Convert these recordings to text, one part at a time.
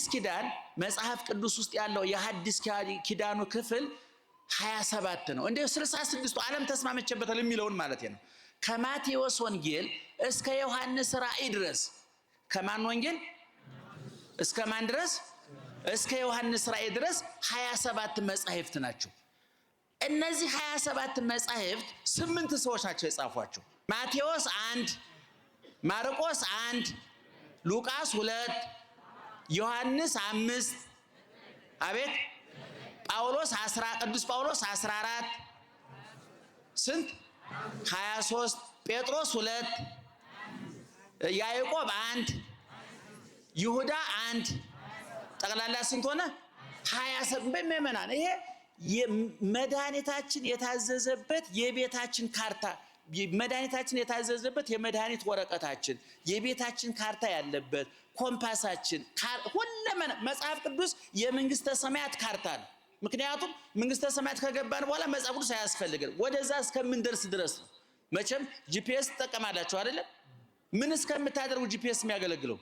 ኪዳን መጽሐፍ ቅዱስ ውስጥ ያለው የሐዲስ ኪዳኑ ክፍል 27 ነው። እንደ 66 ዓለም ተስማመችበታል የሚለውን ማለት ነው። ከማቴዎስ ወንጌል እስከ ዮሐንስ ራእይ ድረስ ከማን ወንጌል እስከ ማን ድረስ? እስከ ዮሐንስ ራእይ ድረስ 27 መጻሕፍት ናቸው። እነዚህ 27 መጻሕፍት 8 ሰዎች ናቸው የጻፏቸው። ማቴዎስ 1፣ ማርቆስ 1፣ ሉቃስ 2፣ ዮሐንስ 5፣ አቤት ጳውሎስ ቅዱስ ጳውሎስ 14፣ ስንት 23፣ ጴጥሮስ 2፣ ያዕቆብ 1፣ ይሁዳ 1፣ ጠቅላላ ስንት ሆነ? 27 በመመናን። ይሄ መድኃኒታችን የታዘዘበት የቤታችን ካርታ፣ መድኃኒታችን የታዘዘበት የመድኃኒት ወረቀታችን፣ የቤታችን ካርታ ያለበት ኮምፓሳችን፣ ሁሉም መጽሐፍ ቅዱስ የመንግስተ ሰማያት ካርታ ነው። ምክንያቱም መንግስተ ሰማያት ከገባን በኋላ መጽሐፍ ቅዱስ አያስፈልግም። ወደዛ እስከምንደርስ ድረስ ነው። መቼም ጂፒኤስ ተጠቀማላችሁ አይደለም? ምን እስከምታደርጉ ጂፒኤስ የሚያገለግለው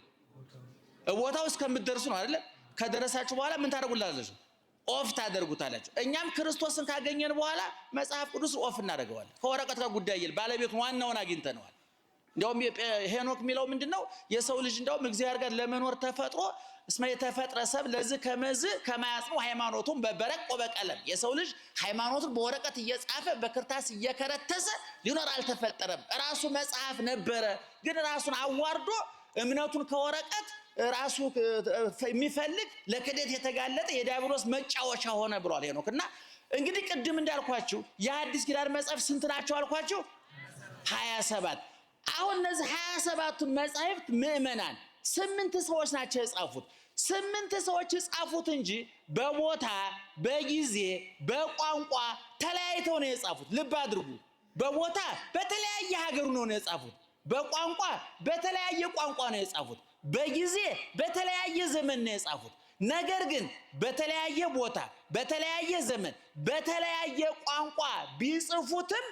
ቦታው እስከምትደርሱ ነው አይደለም? ከደረሳችሁ በኋላ ምን ታደርጉላላችሁ? ኦፍ ታደርጉታላችሁ። እኛም ክርስቶስን ካገኘን በኋላ መጽሐፍ ቅዱስ ኦፍ እናደርገዋለን። ከወረቀት ጋር ጉዳይ የለም። ባለቤቱን ዋናውን አግኝተነዋል። እንደውም ሄኖክ የሚለው ምንድነው? የሰው ልጅ እንደውም እግዚአብሔር ጋር ለመኖር ተፈጥሮ እስመ የተፈጥረ ሰብ ለዚህ ከመዝ ከማያጽኑ ሃይማኖቱን በበረቅ ወበቀለም። የሰው ልጅ ሃይማኖቱን በወረቀት እየጻፈ በክርታስ እየከረተሰ ሊኖር አልተፈጠረም። ራሱ መጽሐፍ ነበረ፣ ግን ራሱን አዋርዶ እምነቱን ከወረቀት ራሱ የሚፈልግ ለክደት የተጋለጠ የዲያብሎስ መጫወቻ ሆነ ብሏል ሄኖክ። እና እንግዲህ ቅድም እንዳልኳችሁ የሐዲስ ኪዳን መጽሐፍ ስንት ናቸው አልኳችሁ? 27። አሁን እነዚህ 27ቱን መጻሕፍት ምእመናን 8 ሰዎች ናቸው የጻፉት። 8 ሰዎች የጻፉት እንጂ በቦታ በጊዜ በቋንቋ ተለያይተው ነው የጻፉት። ልብ አድርጉ። በቦታ በተለያየ ሀገር ነው የጻፉት። በቋንቋ በተለያየ ቋንቋ ነው የጻፉት። በጊዜ በተለያየ ዘመን ነው የጻፉት። ነገር ግን በተለያየ ቦታ በተለያየ ዘመን በተለያየ ቋንቋ ቢጽፉትም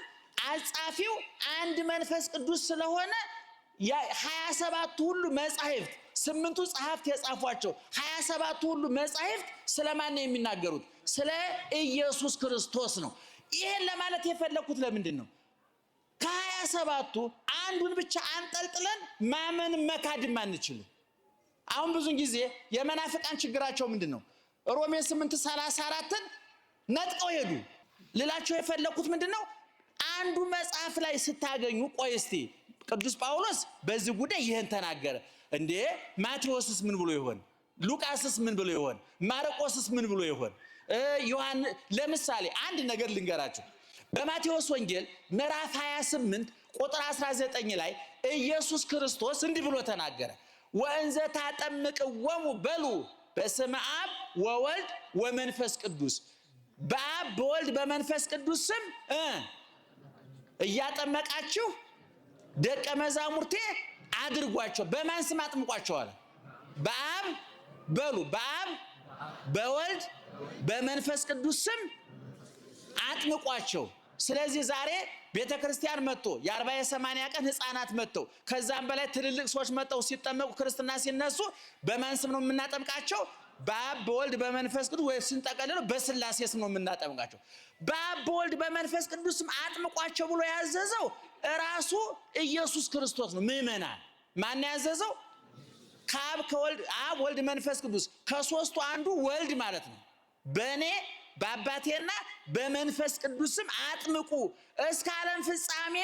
አጻፊው አንድ መንፈስ ቅዱስ ስለሆነ የ27 ሁሉ መጻሕፍት 8ቱ ጸሐፍት የጻፏቸው 27 ሁሉ መጻሕፍት ስለማን ነው የሚናገሩት? ስለ ኢየሱስ ክርስቶስ ነው። ይሄን ለማለት የፈለኩት ለምንድን ነው? ከ27ቱ አንዱን ብቻ አንጠልጥለን ማመን መካድም አንችልም። አሁን ብዙን ጊዜ የመናፍቃን ችግራቸው ምንድነው? ሮሜ 8:34ን ነጥቀው ሄዱ። ልላቸው የፈለኩት ምንድነው? አንዱ መጽሐፍ ላይ ስታገኙ ቆይ እስቲ ቅዱስ ጳውሎስ በዚህ ጉዳይ ይሄን ተናገረ እንዴ? ማቴዎስስ ምን ብሎ ይሆን? ሉቃስስ ምን ብሎ ይሆን? ማርቆስስ ምን ብሎ ይሆን? ዮሐንስ ለምሳሌ አንድ ነገር ልንገራችሁ። በማቴዎስ ወንጌል ምዕራፍ 28 ቁጥር 19 ላይ ኢየሱስ ክርስቶስ እንዲህ ብሎ ተናገረ። ወእንዘ ታጠምቅወሙ በሉ በስመ አብ ወወልድ ወመንፈስ ቅዱስ። በአብ በወልድ በመንፈስ ቅዱስ ስም እያጠመቃችሁ ደቀ መዛሙርቴ አድርጓቸው። በማን ስም አጥምቋቸው አለ? በአብ በሉ በአብ በወልድ በመንፈስ ቅዱስ ስም አጥምቋቸው። ስለዚህ ዛሬ ቤተክርስቲያን መጥቶ የ40-80 ቀን ህፃናት መጥተው ከዛም በላይ ትልልቅ ሰዎች መጥተው ሲጠመቁ ክርስትና ሲነሱ በማን ስም ነው የምናጠምቃቸው? በአብ በወልድ በመንፈስ ቅዱስ ወይ ስንጠቀልለው በስላሴ ስም ነው የምናጠምቃቸው። በአብ በወልድ በመንፈስ ቅዱስ ስም አጥምቋቸው ብሎ ያዘዘው ራሱ ኢየሱስ ክርስቶስ ነው። ምእመናን ማን ያዘዘው? ከአብ ከወልድ አብ ወልድ መንፈስ ቅዱስ ከሶስቱ አንዱ ወልድ ማለት ነው። በእኔ በአባቴና በመንፈስ ቅዱስም አጥምቁ እስከ ዓለም ፍጻሜ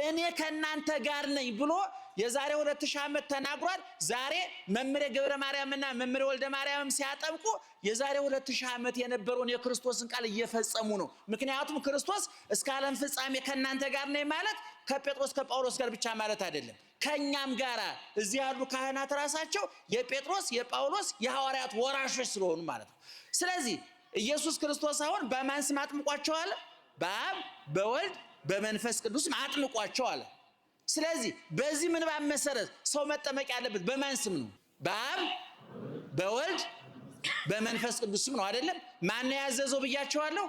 እኔ ከናንተ ጋር ነኝ ብሎ የዛሬ 2000 ዓመት ተናግሯል። ዛሬ መምህሬ ገብረ ማርያምና መምህሬ ወልደ ማርያምም ሲያጠምቁ የዛሬ 2000 ዓመት የነበረውን የክርስቶስን ቃል እየፈጸሙ ነው። ምክንያቱም ክርስቶስ እስከ ዓለም ፍጻሜ ከናንተ ጋር ነኝ ማለት ከጴጥሮስ ከጳውሎስ ጋር ብቻ ማለት አይደለም። ከኛም ጋራ እዚህ ያሉ ካህናት ራሳቸው የጴጥሮስ የጳውሎስ የሐዋርያት ወራሾች ስለሆኑ ማለት ነው። ስለዚህ ኢየሱስ ክርስቶስ አሁን በማን ስም አጥምቋቸው አለ? በአብ በወልድ በመንፈስ ቅዱስ አጥምቋቸው አለ። ስለዚህ በዚህ ምንባብ መሰረት ሰው መጠመቅ ያለበት በማን ስም ነው? በአብ በወልድ በመንፈስ ቅዱስ ስም ነው አይደለም? ማን ነው ያዘዘው ብያቸዋለሁ?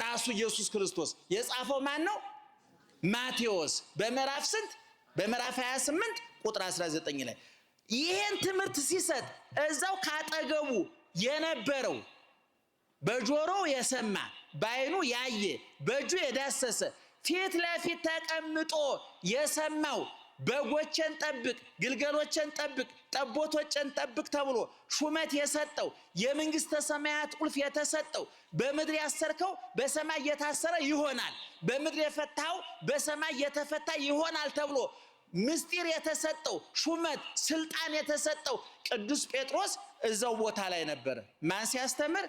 ራሱ ኢየሱስ ክርስቶስ። የጻፈው ማን ነው? ማቴዎስ። በምዕራፍ ስንት? በምዕራፍ 28 ቁጥር 19 ላይ ይሄን ትምህርት ሲሰጥ እዛው ካጠገቡ የነበረው በጆሮው የሰማ በዓይኑ ያየ በእጁ የዳሰሰ ፊት ለፊት ተቀምጦ የሰማው በጎችን ጠብቅ፣ ግልገሎችን ጠብቅ፣ ጠቦቶችን ጠብቅ ተብሎ ሹመት የሰጠው የመንግስተ ሰማያት ቁልፍ የተሰጠው በምድር ያሰርከው በሰማይ የታሰረ ይሆናል፣ በምድር የፈታው በሰማይ የተፈታ ይሆናል ተብሎ ምስጢር የተሰጠው ሹመት ስልጣን የተሰጠው ቅዱስ ጴጥሮስ እዛው ቦታ ላይ ነበር። ማን ሲያስተምር?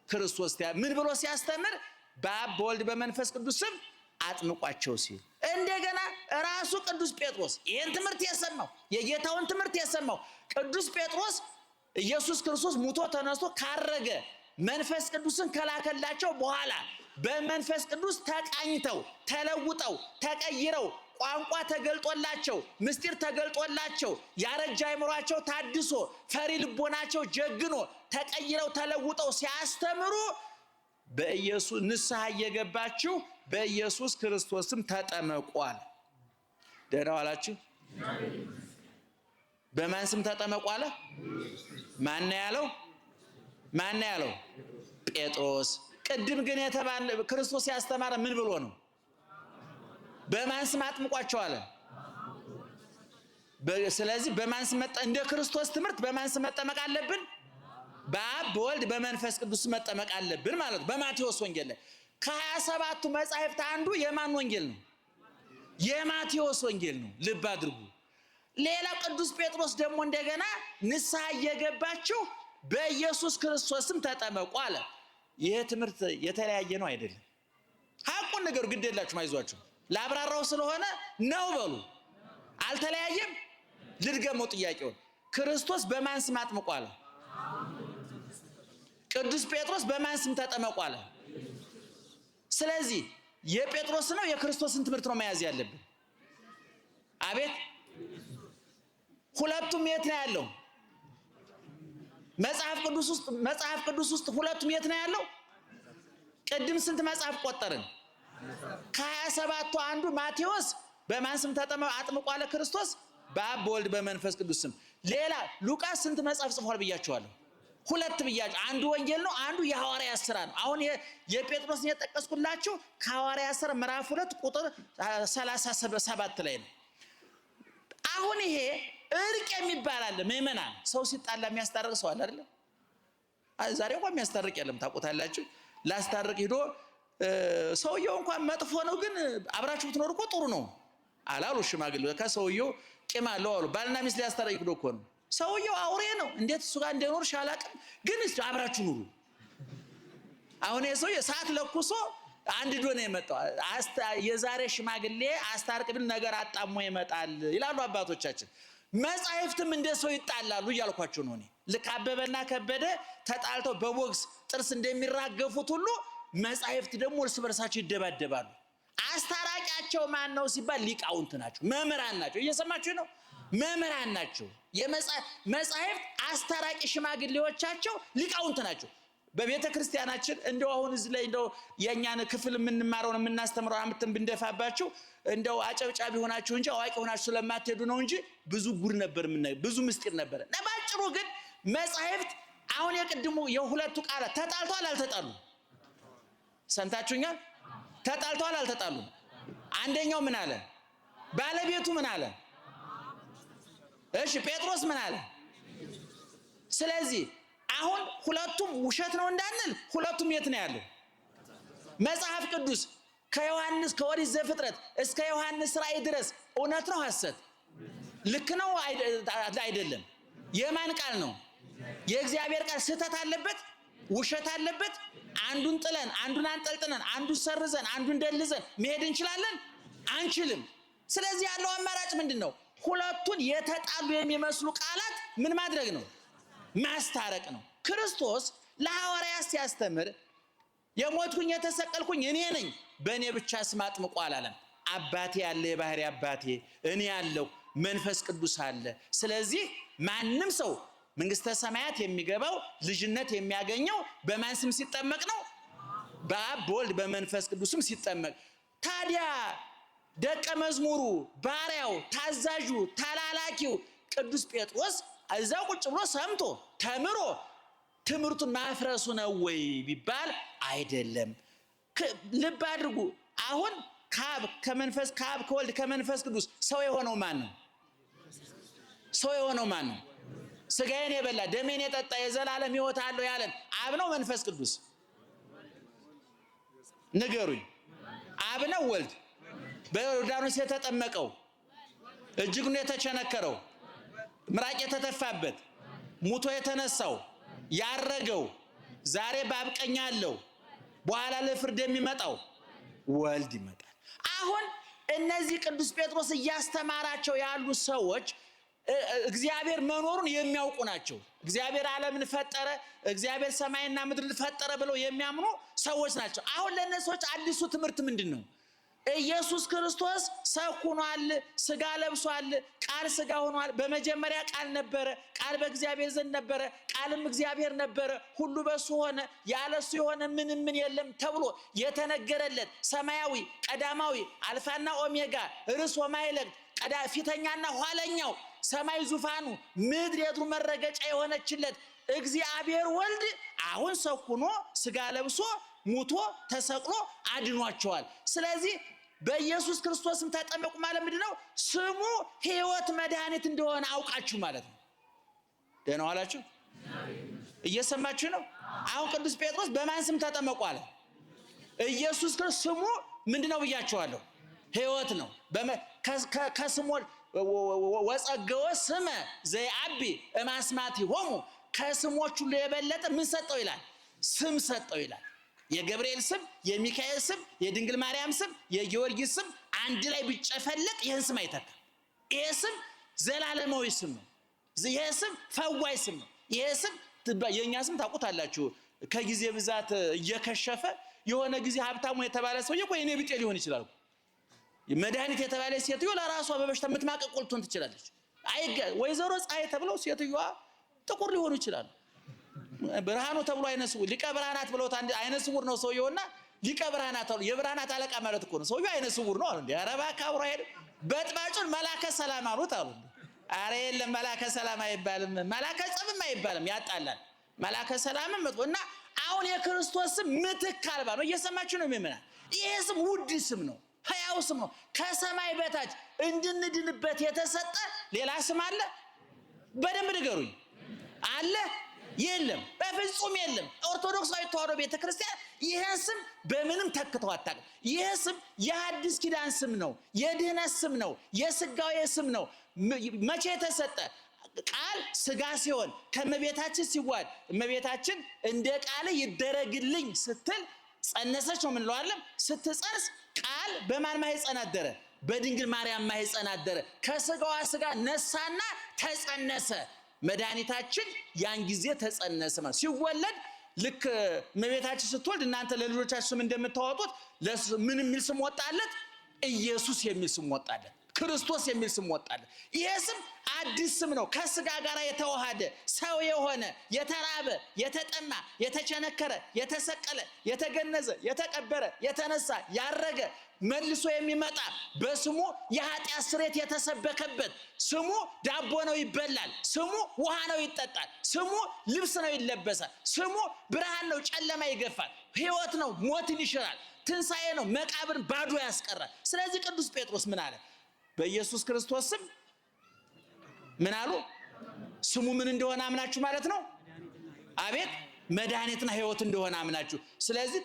ክርስቶስ። ምን ብሎ ሲያስተምር? በአብ በወልድ በመንፈስ ቅዱስ ስም አጥምቋቸው ሲል እንደገና ራሱ ቅዱስ ጴጥሮስ ይሄን ትምህርት የሰማው የጌታውን ትምህርት የሰማው ቅዱስ ጴጥሮስ ኢየሱስ ክርስቶስ ሙቶ ተነስቶ ካረገ መንፈስ ቅዱስን ከላከላቸው በኋላ በመንፈስ ቅዱስ ተቃኝተው ተለውጠው ተቀይረው ቋንቋ ተገልጦላቸው ምስጢር ተገልጦላቸው ያረጀ አይምሯቸው ታድሶ ፈሪ ልቦናቸው ጀግኖ ተቀይረው ተለውጠው ሲያስተምሩ በኢየሱስ ንስሐ እየገባችሁ በኢየሱስ ክርስቶስም ተጠመቋል። ደህና ዋላችሁ። በማን ስም ተጠመቁ አለ? ማን ያለው? ማን ያለው? ጴጥሮስ። ቅድም ግን የተባለ ክርስቶስ ያስተማረ ምን ብሎ ነው? በማን ስም አጥምቋቸው አለ? ስለዚህ በማን ስም እንደ ክርስቶስ ትምህርት በማን ስም መጠመቅ አለብን? በአብ በወልድ በመንፈስ ቅዱስ መጠመቅ አለብን ማለት ነው። በማቴዎስ ወንጌል ላይ ከ27ቱ መጻሕፍት አንዱ የማን ወንጌል ነው? የማቴዎስ ወንጌል ነው። ልብ አድርጉ። ሌላ ቅዱስ ጴጥሮስ ደግሞ እንደገና ንስሐ እየገባችሁ በኢየሱስ ክርስቶስም ተጠመቁ አለ። ይሄ ትምህርት የተለያየ ነው አይደለም? ሐቁን ነገር ግድ የላችሁም፣ አይዟችሁ። ላብራራው ስለሆነ ነው በሉ። አልተለያየም። ልድገመው ጥያቄውን። ክርስቶስ በማን ስም አጥምቁ አለ? ቅዱስ ጴጥሮስ በማን ስም ተጠመቁ አለ? ስለዚህ የጴጥሮስ ነው የክርስቶስን ትምህርት ነው መያዝ ያለብን። አቤት። ሁለቱም የት ነው ያለው? መጽሐፍ ቅዱስ ውስጥ ሁለቱም የት ነው ያለው? ቅድም ስንት መጽሐፍ ቆጠርን? ከ27ቱ አንዱ ማቴዎስ በማን ስም አጥምቁ አለ ክርስቶስ? በአብ በወልድ በመንፈስ ቅዱስ ስም። ሌላ ሉቃስ ስንት መጽሐፍ ጽፏል ብያችኋለሁ? ሁለት ብያችሁ። አንዱ ወንጌል ነው፣ አንዱ የሐዋርያት ሥራ ነው። አሁን የጴጥሮስን የጠቀስኩላችሁ ከሐዋርያት ሥራ ምዕራፍ 2 ቁጥር 37 ላይ ነው። አሁን ይሄ እርቅ የሚባል አለ። ምእመናን ሰው ሲጣላ የሚያስታርቅ ሰው አለ አይደል? ዛሬ እንኳን የሚያስታርቅ የለም፣ ታውቁታላችሁ። ላስታርቅ ሄዶ ሰውየው እንኳን መጥፎ ነው፣ ግን አብራችሁ ብትኖር እኮ ጥሩ ነው አላሉ ሽማግሌው። ከሰውየው ቂም አለው አሉ። ባልና ሚስት ሊያስታርቅ ሄዶ እኮ ነው። ሰውየው አውሬ ነው፣ እንዴት እሱ ጋር እንደኖር ሻላቅም፣ ግን እስቲ አብራችሁ ኑሩ። አሁን የሰውየ ሰዓት ለኩሶ አንድ ዶ ነው የመጣው። የዛሬ ሽማግሌ አስታርቅ ብል ነገር አጣሞ ይመጣል ይላሉ አባቶቻችን። መጻሕፍትም እንደ ሰው ይጣላሉ እያልኳቸው ነው እኔ። ልክ አበበና ከበደ ተጣልተው በቦክስ ጥርስ እንደሚራገፉት ሁሉ መጻሕፍት ደግሞ እርስ በርሳቸው ይደባደባሉ። አስታራቂያቸው ማን ነው ሲባል ሊቃውንት ናቸው፣ መምህራን ናቸው። እየሰማችሁ ነው? መምህራን ናቸው። መጻሕፍት አስታራቂ ሽማግሌዎቻቸው ሊቃውንት ናቸው። በቤተ ክርስቲያናችን እንደው አሁን እዚህ ላይ እንደው የኛን ክፍል የምንማረውን የምናስተምረው አምጥተን ብንደፋባችሁ እንደው አጨብጫቢ ሆናችሁ እንጂ አዋቂ ሆናችሁ ስለማትሄዱ ነው እንጂ ብዙ ጉድ ነበር ብዙ ምስጢር ነበር። ባጭሩ ግን መጻሕፍት አሁን የቅድሙ የሁለቱ ቃላት ተጣልተዋል አልተጣሉም? ሰምታችሁኛል? ተጣልተዋል አልተጣሉም? አንደኛው ምን አለ? ባለቤቱ ምን አለ? እሺ ጴጥሮስ ምን አለ? ስለዚህ አሁን ሁለቱም ውሸት ነው እንዳንል ሁለቱም የት ነው ያለው? መጽሐፍ ቅዱስ ከዮሐንስ ከኦሪት ዘፍጥረት እስከ ዮሐንስ ራእይ ድረስ እውነት ነው ሐሰት? ልክ ነው አይደለም? የማን ቃል ነው? የእግዚአብሔር ቃል። ስህተት አለበት? ውሸት አለበት? አንዱን ጥለን አንዱን አንጠልጥለን አንዱን ሰርዘን አንዱን ደልዘን መሄድ እንችላለን? አንችልም። ስለዚህ ያለው አማራጭ ምንድነው? ሁለቱን የተጣሉ የሚመስሉ ቃላት ምን ማድረግ ነው? ማስታረቅ ነው። ክርስቶስ ለሐዋርያት ሲያስተምር የሞትኩኝ የተሰቀልኩኝ እኔ ነኝ፣ በእኔ ብቻ ስም አጥምቁ አላለም። አባቴ ያለ የባህሪ አባቴ፣ እኔ ያለው መንፈስ ቅዱስ አለ። ስለዚህ ማንም ሰው መንግስተ ሰማያት የሚገባው ልጅነት የሚያገኘው በማን ስም ሲጠመቅ ነው? በአብ በወልድ በመንፈስ ቅዱስም ሲጠመቅ። ታዲያ ደቀ መዝሙሩ፣ ባሪያው፣ ታዛዡ፣ ተላላኪው ቅዱስ ጴጥሮስ እዛው ቁጭ ብሎ ሰምቶ ተምሮ ትምህርቱን ማፍረሱ ነው ወይ ቢባል አይደለም። ልብ አድርጉ። አሁን ካብ ከወልድ ከመንፈስ ቅዱስ ሰው የሆነው ማን ነው? ሰው የሆነው ማን ነው? ስጋዬን የበላ ደሜን የጠጣ የዘላለም ሕይወት አለው ያለን አብ ነው መንፈስ ቅዱስ? ንገሩኝ። አብ ነው ወልድ? በዮርዳኖስ የተጠመቀው እጅጉን የተቸነከረው ምራቅ የተተፋበት ሙቶ የተነሳው ያረገው ዛሬ በአብ ቀኝ ያለው በኋላ ለፍርድ የሚመጣው ወልድ ይመጣል። አሁን እነዚህ ቅዱስ ጴጥሮስ እያስተማራቸው ያሉ ሰዎች እግዚአብሔር መኖሩን የሚያውቁ ናቸው። እግዚአብሔር ዓለምን ፈጠረ፣ እግዚአብሔር ሰማይና ምድርን ፈጠረ ብለው የሚያምኑ ሰዎች ናቸው። አሁን ለእነዚህ ሰዎች አዲሱ ትምህርት ምንድን ነው? ኢየሱስ ክርስቶስ ሰው ሆኗል፣ ስጋ ለብሷል፣ ቃል ስጋ ሆኗል። በመጀመሪያ ቃል ነበረ፣ ቃል በእግዚአብሔር ዘንድ ነበረ፣ ቃልም እግዚአብሔር ነበረ፣ ሁሉ በሱ ሆነ፣ ያለሱ የሆነ ምንም የለም ተብሎ የተነገረለት ሰማያዊ ቀዳማዊ አልፋና ኦሜጋ ርዕስ ወማይለቅ ፊተኛና ኋለኛው ሰማይ ዙፋኑ ምድር የእግሩ መረገጫ የሆነችለት እግዚአብሔር ወልድ አሁን ሰው ሆኖ ስጋ ለብሶ ሙቶ ተሰቅሎ አድኗቸዋል። ስለዚህ በኢየሱስ ክርስቶስም ተጠመቁ ማለት ምንድነው? ስሙ ሕይወት መድኃኒት እንደሆነ አውቃችሁ ማለት ነው። ደህና ዋላችሁ? እየሰማችሁ ነው? አሁን ቅዱስ ጴጥሮስ በማን ስም ተጠመቁ አለ? ኢየሱስ ክርስቶስ ስሙ ምንድነው ብያችኋለሁ? ሕይወት ነው። ከስሙ ወጸገወ ስመ ዘይአቢ እማስማቲሆሙ ከስሞች ሁሉ የበለጠ ምን ሰጠው ይላል? ስም ሰጠው ይላል። የገብርኤል ስም፣ የሚካኤል ስም፣ የድንግል ማርያም ስም፣ የጊዮርጊስ ስም አንድ ላይ ቢጨፈለቅ ይህን ስም አይተካም። ይሄ ስም ዘላለማዊ ስም ነው። ይሄ ስም ፈዋይ ስም ነው። ይሄ ስም የኛ ስም ታውቁታላችሁ። ከጊዜ ብዛት እየከሸፈ የሆነ ጊዜ ሀብታሙ የተባለ ሰውዬ እኮ የኔ ቢጤ ሊሆን ይችላል። መድኃኒት የተባለ ሴትዮ ለራሷ በበሽታ የምትማቀቅ ልትሆን ትችላለች። ወይዘሮ ፀሐይ ተብለው ሴትዮዋ ጥቁር ሊሆኑ ይችላሉ። ብርሃኑ ተብሎ አይነ ስውር ሊቀ ብርሃናት ብለውት አንድ አይነ ስውር ነው ሰውየውና ሊቀ ብርሃናት ተብሎ የብርሃናት አለቃ ማለት እኮ ነው። ሰውየው አይነ ስውር ነው አሉ። እንዴ ኧረ እባክህ አብሮ አይደል? በጥባጩን መላከ ሰላም አሉት አሉ። ኧረ የለም መላከ ሰላም አይባልም፣ መላከ ጸብም አይባልም፣ ያጣላል። መላከ ሰላምም እና አሁን የክርስቶስ ስም ምትክ አልባ ነው። እየሰማችሁ ነው የሚመናል። ይሄ ስም ውድ ስም ነው፣ ሕያው ስም ነው። ከሰማይ በታች እንድንድንበት የተሰጠ ሌላ ስም አለ? በደንብ ንገሩኝ። አለ? የለም፣ በፍጹም የለም። ኦርቶዶክሳዊ ተዋሕዶ ቤተክርስቲያን ይሄን ስም በምንም ተክተው አታውቅም። ይሄ ስም የሐዲስ ኪዳን ስም ነው፣ የድህነት ስም ነው፣ የስጋዌ ስም ነው። መቼ የተሰጠ? ቃል ስጋ ሲሆን ከእመቤታችን ሲዋሃድ እመቤታችን እንደ ቃል ይደረግልኝ ስትል ጸነሰች ነው የምንለው አይደለም? ስትጸንስ ቃል በማን ማህፀን አደረ? በድንግል ማርያም ማህፀን አደረ። ከስጋዋ ስጋ ነሳና ተጸነሰ። መድኃኒታችን ያን ጊዜ ተጸነሰ ማለት ሲወለድ ልክ እመቤታችን ስትወልድ እናንተ ለልጆቻችሁ ስም እንደምታወጡት ምን የሚል ስም ወጣለት? ኢየሱስ የሚል ስም ወጣለት። ክርስቶስ የሚል ስም ወጣለት። ይሄ ስም አዲስ ስም ነው። ከስጋ ጋር የተዋሃደ ሰው የሆነ የተራበ፣ የተጠማ፣ የተቸነከረ፣ የተሰቀለ፣ የተገነዘ፣ የተቀበረ፣ የተነሳ፣ ያረገ መልሶ የሚመጣ በስሙ የኃጢአት ስርየት የተሰበከበት ስሙ ዳቦ ነው ይበላል፣ ስሙ ውሃ ነው ይጠጣል፣ ስሙ ልብስ ነው ይለበሳል፣ ስሙ ብርሃን ነው ጨለማ ይገፋል፣ ሕይወት ነው ሞትን ይሽራል፣ ትንሣኤ ነው መቃብርን ባዶ ያስቀራል። ስለዚህ ቅዱስ ጴጥሮስ ምን አለ? በኢየሱስ ክርስቶስ ስም ምን አሉ? ስሙ ምን እንደሆነ አምናችሁ ማለት ነው። አቤት መድኃኒትና ሕይወት እንደሆነ አምናችሁ። ስለዚህ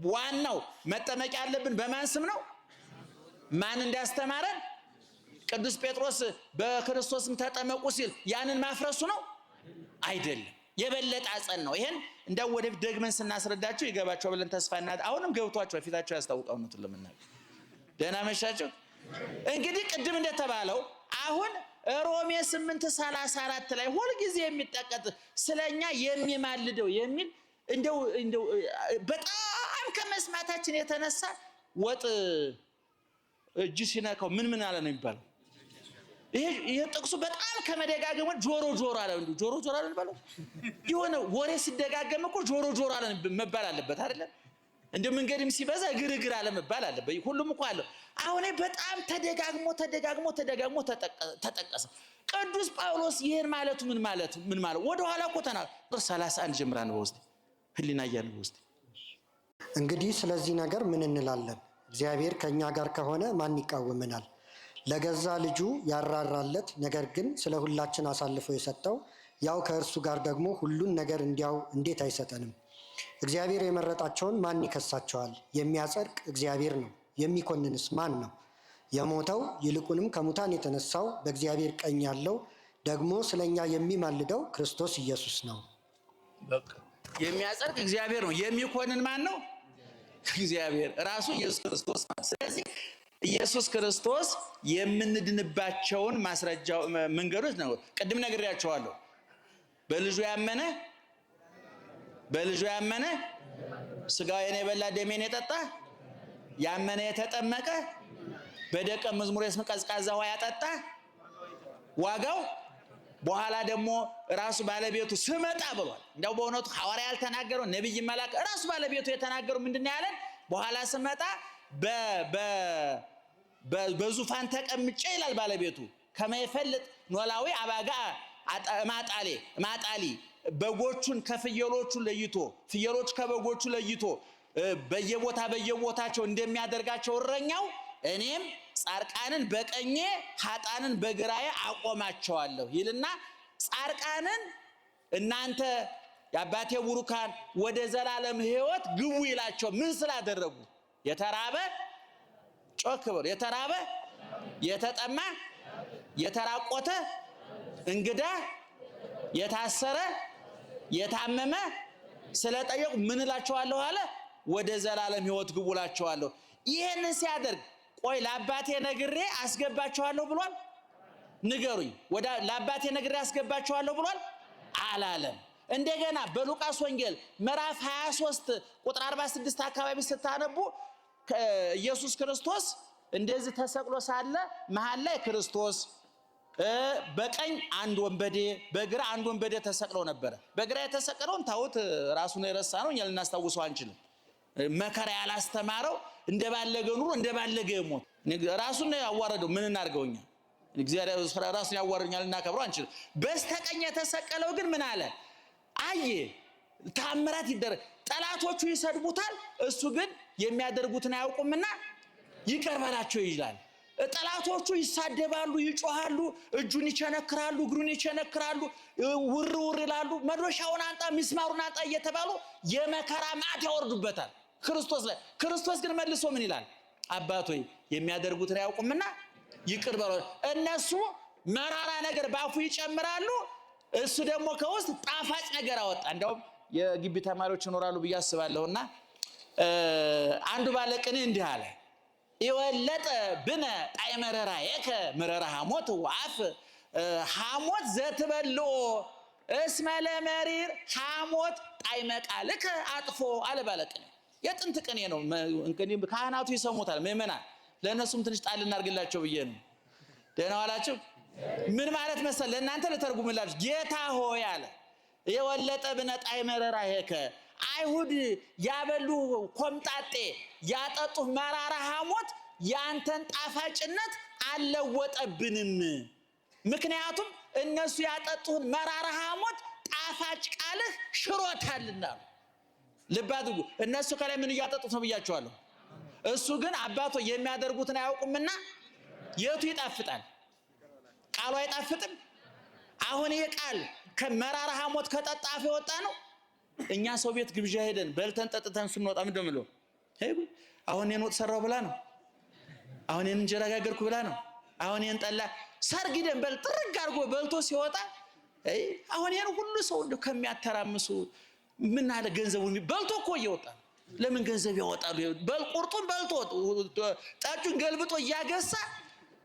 ዋናው መጠመቅ ያለብን በማን ስም ነው? ማን እንዳስተማረን? ቅዱስ ጴጥሮስ በክርስቶስም ተጠመቁ ሲል ያንን ማፍረሱ ነው አይደለም። የበለጠ አጸን ነው። ይሄን እንደው ወደፊት ደግመን ስናስረዳችሁ ይገባቸው ብለን ተስፋ እናድርግ። አሁንም ገብቷቸው ፊታቸው ያስታውቃው ነው ለምናገር። ደህና መሻችሁ። እንግዲህ ቅድም እንደተባለው አሁን ሮሜ 8:34 ላይ ሁሉ ጊዜ የሚጠቀጥ ስለኛ የሚማልደው የሚል እንደው በጣም ከመስማታችን የተነሳ ወጥ እጅ ሲነካው ምን አለ ነው የሚባለው? ይሄ ጥቅሱ በጣም ከመደጋገሙ ጆሮ አለ። ጆሮ አለ የሚባለው የሆነ ወሬ ሲደጋገም እኮ ጆሮ አለ መባል አለበት አይደለም? እንደ መንገድም ሲበዛ ግርግር አለ መባል አለበት። ሁሉም እኮ አለ። አሁን በጣም ተደጋግሞ ተጠቀሰ። ቅዱስ ጳውሎስ ይሄን ማለቱ ምን ማለት ወደ ኋላ እኮ ተናግሮ 31 ጀምራ ነው ውስጥ ህሊና ያለው ውስጥ እንግዲህ ስለዚህ ነገር ምን እንላለን? እግዚአብሔር ከኛ ጋር ከሆነ ማን ይቃወመናል? ለገዛ ልጁ ያራራለት ነገር ግን ስለ ሁላችን አሳልፎ የሰጠው ያው ከእርሱ ጋር ደግሞ ሁሉን ነገር እንዲያው እንዴት አይሰጠንም? እግዚአብሔር የመረጣቸውን ማን ይከሳቸዋል? የሚያጸድቅ እግዚአብሔር ነው። የሚኮንንስ ማን ነው? የሞተው ይልቁንም ከሙታን የተነሳው በእግዚአብሔር ቀኝ ያለው ደግሞ ስለኛ የሚማልደው ክርስቶስ ኢየሱስ ነው። በቃ የሚያጸድቅ እግዚአብሔር ነው። የሚኮንን ማን ነው? እግዚአብሔር ራሱ ኢየሱስ ክርስቶስ ነው። ስለዚህ ኢየሱስ ክርስቶስ የምንድንባቸውን ማስረጃው መንገዶች ነው። ቅድም ነግሬያቸዋለሁ። በልጁ ያመነ ስጋዬን የበላ ደሜን የጠጣ ያመነ የተጠመቀ በደቀ መዝሙር ስም ቀዝቃዛ ውሃ ያጠጣ ዋጋው በኋላ ደግሞ ራሱ ባለቤቱ ስመጣ ብሏል። እንደው በእውነቱ ሐዋርያ ያልተናገረው ነብይ መልአክ ራሱ ባለቤቱ የተናገረው ምንድነው ያለን? በኋላ ስመጣ በዙፋን ተቀምጬ ይላል ባለቤቱ ከመይፈልጥ ኖላዊ አባጋ ማጣሊ በጎቹን ከፍየሎቹ ለይቶ ፍየሎች ከበጎቹ ለይቶ በየቦታቸው እንደሚያደርጋቸው እረኛው እኔም ጻርቃንን በቀኜ ኃጣንን በግራዬ አቆማቸዋለሁ ይልና ጻርቃንን እናንተ የአባቴ ቡሩካን ወደ ዘላለም ሕይወት ግቡ ይላቸው ምን ስላደረጉ? የተራበ ጮክ በሉ፣ የተራበ የተጠማ የተራቆተ እንግዳ የታሰረ የታመመ ስለጠየቁ ምን እላቸዋለሁ አለ? ወደ ዘላለም ሕይወት ግቡ እላቸዋለሁ። ይሄንን ሲያደርግ ቆይ ለአባቴ ነግሬ አስገባቸዋለሁ ብሏል? ንገሩኝ። ለአባቴ ነግሬ አስገባቸዋለሁ ብሏል? አላለም። እንደገና በሉቃስ ወንጌል ምዕራፍ 23 ቁጥር 46 አካባቢ ስታነቡ ኢየሱስ ክርስቶስ እንደዚህ ተሰቅሎ ሳለ መሃል ላይ ክርስቶስ በቀኝ አንድ ወንበዴ በግራ አንድ ወንበዴ ተሰቅለው ነበር። በግራ የተሰቀለውን ታውት ራሱን የረሳ ነው፣ እኛ ልናስታውሰው አንችልም። መከራ ያላስተማረው እንደባለገ ኑሮ እንደባለገ ሞት ራሱን ያዋረደው ምን እናርገውኛ? እግዚአብሔር ራሱን ያዋረኛል እናከብረው አንችልም። በስተቀኝ የተሰቀለው ግን ምን አለ? አየ ታምራት ይደረግ። ጠላቶቹ ይሰድቡታል፣ እሱ ግን የሚያደርጉትን አያውቁምና ይቅር በላቸው ይላል። ጠላቶቹ ይሳደባሉ፣ ይጮሃሉ፣ እጁን ይቸነክራሉ፣ እግሩን ይቸነክራሉ፣ ውር ውር ይላሉ። መዶሻውን አንጣ ሚስማሩን አንጣ እየተባሉ የመከራ ማዕት ያወርዱበታል ክርስቶስ ላይ። ክርስቶስ ግን መልሶ ምን ይላል? አባቶይ የሚያደርጉትን አያውቁምና ይቅር በላቸው። እነሱ መራራ ነገር ባፉ ይጨምራሉ፣ እሱ ደግሞ ከውስጥ ጣፋጭ ነገር አወጣ። እንደውም የግቢ ተማሪዎች ይኖራሉ ብዬ አስባለሁና አንዱ ባለቅኔ እንዲህ አለ ይወለጠ ብነ ጣዕመ ረራየከ መረራ ሐሞት ወአፍ ሐሞት ዘትበልኦ እስመ ለመሪር ሐሞት ጣዕመ ቃልከ አጥፎ አለ ባለቅኔ። የጥንት ቅኔ ነው እንግዲህ ካህናቱ ይሰሙታል። ምእመናን ለእነሱም ትንሽ ጣል እናርግላቸው ብዬ ነው። ደህና ዋላችሁ። ምን ማለት መሰል ለእናንተ ልተርጉምላችሁ። ጌታ ሆይ አለ የወለጠ ብነ ጣዕመ ረራየከ አይሁድ ያበሉ ኮምጣጤ ያጠጡ መራራ ሐሞት ያንተን ጣፋጭነት አልለወጠብንም። ምክንያቱም እነሱ ያጠጡን መራራ ሐሞት ጣፋጭ ቃልህ ሽሮታልና። ልብ አድርጉ። እነሱ ከላይ ምን እያጠጡት ነው ብያቸዋለሁ። እሱ ግን አባቶ የሚያደርጉትን አያውቁምና የቱ ይጣፍጣል? ቃሉ አይጣፍጥም? አሁን ይሄ ቃል ከመራራ ሐሞት ከጠጣፍ የወጣ ነው። እኛ ሰው ቤት ግብዣ ሄደን በልተን ጠጥተን ስንወጣ ምንድነው የምለው? አሁን እኔን ወጥ ሰራው ብላ ነው፣ አሁን እኔን እንጀራ ጋገርኩ ብላ ነው፣ አሁን እኔን ጠላ ሰርግ ሄደን በል ጥርግ አድርጎ በልቶ ሲወጣ አሁን ይሄን ሁሉ ሰው እንደው ከሚያተራምሱ ምን አለ ገንዘቡን በልቶ እኮ እየወጣ ለምን ገንዘብ ያወጣሉ? ቁርጡን በልቶ ጠጁን ገልብጦ እያገሳ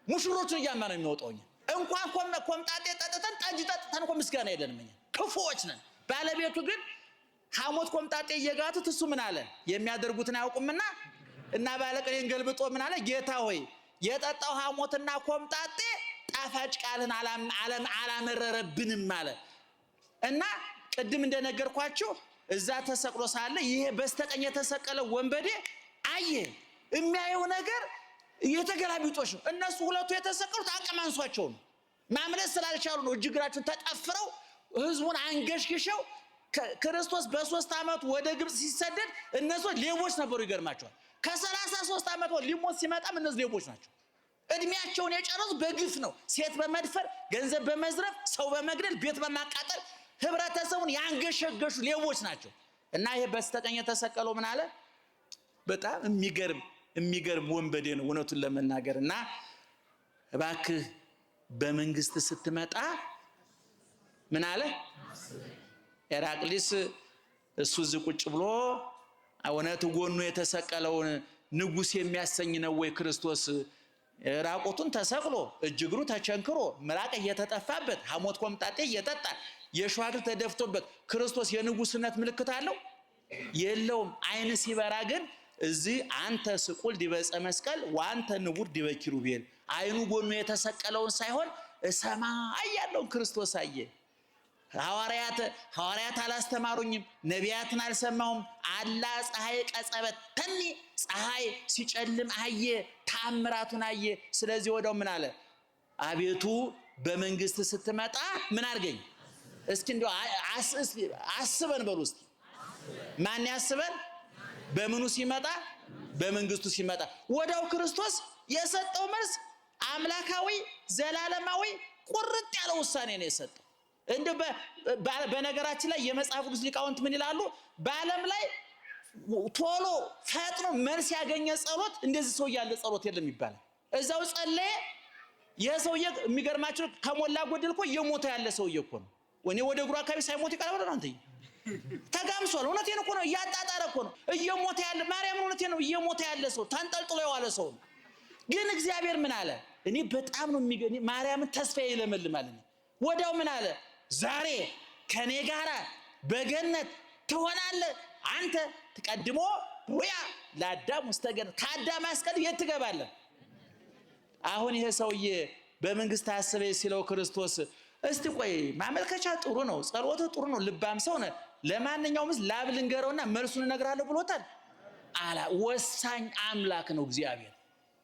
ሙሽሮቹን እያማ ነው የሚወጣው። እንኳን ኮምጣጤ ጠጥተን ጠጅ ጠጥተን እኮ ምስጋና የለንም እኛ ክፉዎች ነን። ባለቤቱ ግን ሐሞት ኮምጣጤ እየጋቱት እሱ ምን አለ? የሚያደርጉትን አያውቁምና እና ባለቅኔን ገልብጦ ምን አለ? ጌታ ሆይ የጠጣው ሐሞትና ኮምጣጤ ጣፋጭ ቃልን አላመረረብንም አለ። እና ቅድም እንደነገርኳችሁ እዛ ተሰቅሎ ሳለ ይሄ በስተቀኝ የተሰቀለው ወንበዴ አየ። የሚያየው ነገር የተገላቢጦሽ ነው። እነሱ ሁለቱ የተሰቀሉት አቅም አንሷቸው ነው። ማምለጥ ስላልቻሉ ነው እጅግራቸውን ተጠፍረው ህዝቡን አንገሽግሸው ክርስቶስ በ3 ዓመቱ ወደ ግብጽ ሲሰደድ እነሱ ሌቦች ነበሩ ይገርማቸዋል ከ33 ዓመት ሊሞት ሲመጣም እነሱ ሌቦች ናቸው እድሜያቸውን የጨረሱ በግፍ ነው ሴት በመድፈር ገንዘብ በመዝረፍ ሰው በመግደል ቤት በማቃጠል ህብረተሰቡን ያንገሸገሹ ሌቦች ናቸው እና ይሄ በስተቀኝ የተሰቀለው ምን አለ በጣም የሚገርም ወንበዴ ነው እውነቱን ለመናገርና እባክህ በመንግስት ስትመጣ ምን አለ ኤራቅሊስ እሱ ዝቁጭ ብሎ እውነት ጎኑ የተሰቀለውን ንጉስ የሚያሰኝ ነው ወይ ክርስቶስ ራቆቱን ተሰቅሎ እጅግሩ ተቸንክሮ ምራቅ እየተጠፋበት ሐሞት ቆምጣጤ እየጠጣ የሸዋግል ተደፍቶበት ክርስቶስ የንጉስነት ምልክት አለው የለውም አይን ሲበራ ግን እዚህ አንተ ስቁል ዲበጸ መስቀል ዋንተ ንቡር ዲበ ኪሩቤል አይኑ ጎኑ የተሰቀለውን ሳይሆን ሰማይ ያለውን ክርስቶስ አየ ሐዋርያት አላስተማሩኝም ነቢያትን አልሰማሁም አላ ፀሐይ ቀጸበተኒ ፀሐይ ሲጨልም አየ ተአምራቱን አየ ስለዚህ ወዳው ምን አለ አቤቱ በመንግስት ስትመጣ ምን አርገኝ እስኪ እንደው አስበን በሉ እስኪ ማን ያስበን በምኑ ሲመጣ በመንግስቱ ሲመጣ ወዳው ክርስቶስ የሰጠው መልስ አምላካዊ ዘላለማዊ ቁርጥ ያለ ውሳኔ ነው የሰጠው እንደ በነገራችን ላይ የመጽሐፍ ቅዱስ ሊቃውንት ምን ይላሉ በዓለም ላይ ቶሎ ፈጥኖ መልስ ያገኘ ጸሎት እንደዚህ ሰው ያለ ጸሎት የለም ይባላል እዛው ጸለየ የሰውዬ የሚገርማችሁ ከሞላ ጎደል እኮ የሞተ ያለ ሰውዬ እኮ ነው ወኔ ወደ ግሩ አካባቢ ሳይሞት ይቀር ወደ አንተ ተጋምሷል እውነቴን እኮ ነው ያጣጣረ እኮ ነው እየሞተ ያለ ማርያም እውነቴን ነው እየሞተ ያለ ሰው ተንጠልጥሎ የዋለ ሰው ግን እግዚአብሔር ምን አለ እኔ በጣም ነው የሚገኝ ማርያምን ተስፋዬ ይለመልማል ወዳው ምን አለ ዛሬ ከኔ ጋራ በገነት ትሆናለህ አንተ ተቀድሞ ወያ ለአዳም ውስተገን ከአዳም አስቀድ የት ትገባለህ አሁን ይሄ ሰውዬ በመንግስት አሰበ ሲለው ክርስቶስ እስቲ ቆይ ማመልከቻ ጥሩ ነው ጸሎቱ ጥሩ ነው ልባም ሰው ነው ለማንኛውም ላብ ልንገረውና መልሱን እነግራለሁ ብሎታል አላ ወሳኝ አምላክ ነው እግዚአብሔር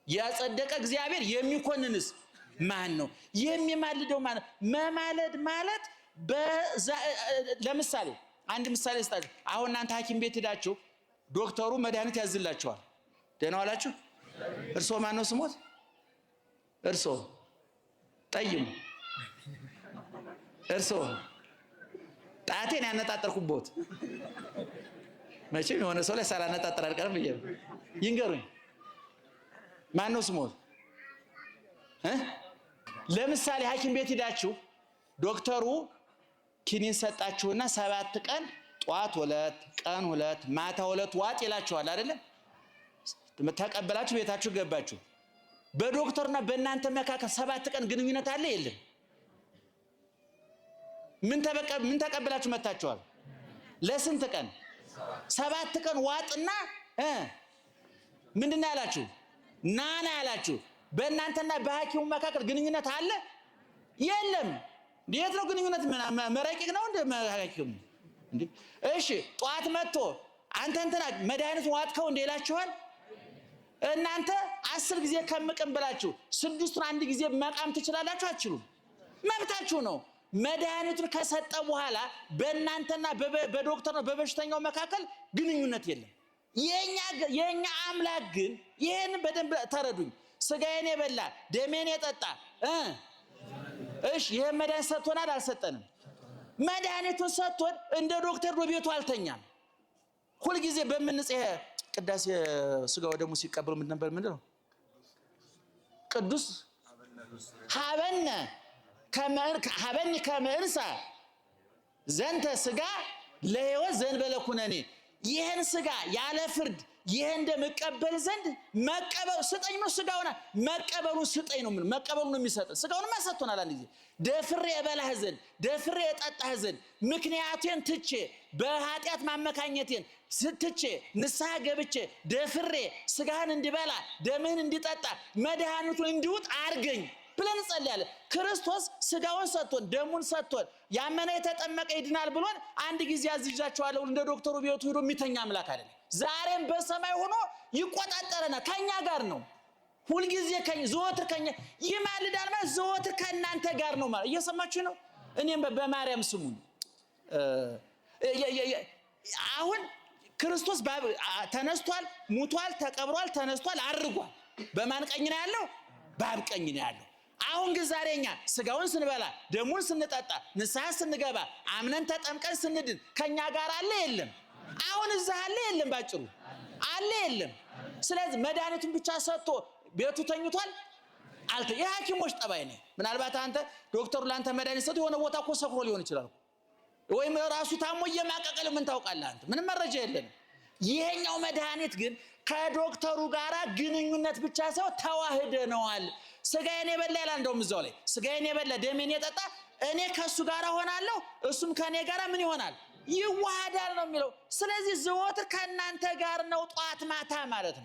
ያጸደቀ እግዚአብሔር የሚኮንንስ ማን ነው የሚማልደው ማን መማለድ ማለት ለምሳሌ አንድ ምሳሌ ልስጣችሁ አሁን እናንተ ሐኪም ቤት ሄዳችሁ ዶክተሩ መድኃኒት ያዝላችኋል ደህና ዋላችሁ እርሶ ማን ነው ስሞት እርሶ ጠይሙ እርሶ ጣቴን ያነጣጠርኩበት መቼም የሆነ ሰው ላይ ሳላነጣጠር አልቀርም ብዬ ይንገሩኝ ማን ነው ስሞት ለምሳሌ ሐኪም ቤት ሄዳችሁ ዶክተሩ ኪኒን ሰጣችሁና 7 ቀን ጧት 2 ቀን 2 ማታ 2 ዋጥ ይላችኋል አይደል ተቀበላችሁ ቤታችሁ ገባችሁ በዶክተርና በእናንተ መካከል 7 ቀን ግንኙነት አለ የለም ምን ተቀበላችሁ መታችኋል ለስንት ቀን 7 ቀን ዋጥና ምንድነው ያላችሁ ናና ያላችሁ በእናንተና በሐኪሙ መካከል ግንኙነት አለ የለም እንዴት ነው ግንኙነት መረቂቅ ነው እንደ ሐኪሙ እንዴ እሺ ጧት መጥቶ አንተንተና መድኃኒት ዋጥከው እንደላችኋል እናንተ 10 ጊዜ ከምቀም ብላችሁ 6ቱን አንድ ጊዜ መቃም ትችላላችሁ አትችሉም መብታችሁ ነው መድኃኒቱን ከሰጠ በኋላ በእናንተና በዶክተርና በበሽተኛው መካከል ግንኙነት የለም የኛ አምላክ ግን ይሄን በደንብ ተረዱኝ ስጋዬን የበላ ደሜን የጠጣ እሺ ይሄ መድኃኒት ሰጥቶናል አልሰጠንም መድኃኒቱን ሰጥቶን እንደ ዶክተር በቤቱ አልተኛም ሁሉ ጊዜ በመንጽህ ቅዳሴ ስጋው ደሙ ሲቀበሉ ምን ነበር ምንድነው ቅዱስ ሀበኒ ከመርሳ ዘንተ ስጋ ለሕይወት ዘንበለኩነኔ ይሄን ስጋ ያለ ፍርድ ይሄን እንደመቀበል ዘንድ መቀበሉ ስጠኝ ነው ስጋውና መቀበሉ ስጠኝ ነው መቀበሉ ነው የሚሰጥ ስጋውን ማሰጥቶናል አንዴ ደፍሬ የበላህ ዘንድ ደፍሬ የጠጣህ ዘንድ ምክንያቴን ትቼ በኃጢአት ማመካኘቴን ስትቼ ንስሐ ገብቼ ደፍሬ ስጋህን እንዲበላ ደምህን እንዲጠጣ መድኃኒቱን እንዲውጥ አርገኝ ብለን ጸልያለ ክርስቶስ ስጋውን ሰጥቶን ደሙን ሰጥቶን ያመነ የተጠመቀ ይድናል ብሎን አንድ ጊዜ አዝዣቸዋለሁ እንደ ዶክተሩ ቤቱ ሄዶ የሚተኛ አምላክ አይደለም ዛሬም በሰማይ ሆኖ ይቆጣጠረና ከኛ ጋር ነው ሁልጊዜ ዘወትር ከኛ ይማልዳል ማለት ዘወትር ከእናንተ ጋር ነው ማለት እየሰማችሁ ነው። እኔም በማርያም ስሙን አሁን ክርስቶስ ተነስቷል፣ ሙቷል፣ ተቀብሯል፣ ተነስቷል፣ አርጓል። በማን ቀኝ ነው ያለው? በአብ ቀኝ ነው ያለው። አሁን ግን ዛሬ እኛ ስጋውን ስንበላ ደሙን ስንጠጣ ንስሐ ስንገባ አምነን ተጠምቀን ስንድን ከኛ ጋር አለ የለም? አሁን እዛ አለ የለም? ባጭሩ አለ የለም? ስለዚህ መድኃኒቱን ብቻ ሰጥቶ ቤቱ ተኝቷል አልተ የሐኪሞች ጠባይ ነው። ምናልባት አንተ ዶክተሩ ላንተ መድኃኒት ሰጥቶ የሆነ ቦታ እኮ ሰክሮ ሊሆን ይችላል ወይም ራሱ ታሞ እየማቀቀለ ምን ታውቃለህ አንተ? ምንም መረጃ የለንም። ይሄኛው መድኃኒት ግን ከዶክተሩ ጋራ ግንኙነት ብቻ ሳይሆን ተዋህደነዋል። ስጋዬን የበላ ይላል እንደውም እዛው ላይ ስጋዬን የበላ ደሜን የጠጣ እኔ ከሱ ጋር ሆናለሁ እሱም ከኔ ጋር ምን ይሆናል? ይዋሃዳል ነው የሚለው። ስለዚህ ዘወትር ከእናንተ ጋር ነው ጧት ማታ ማለት ነው።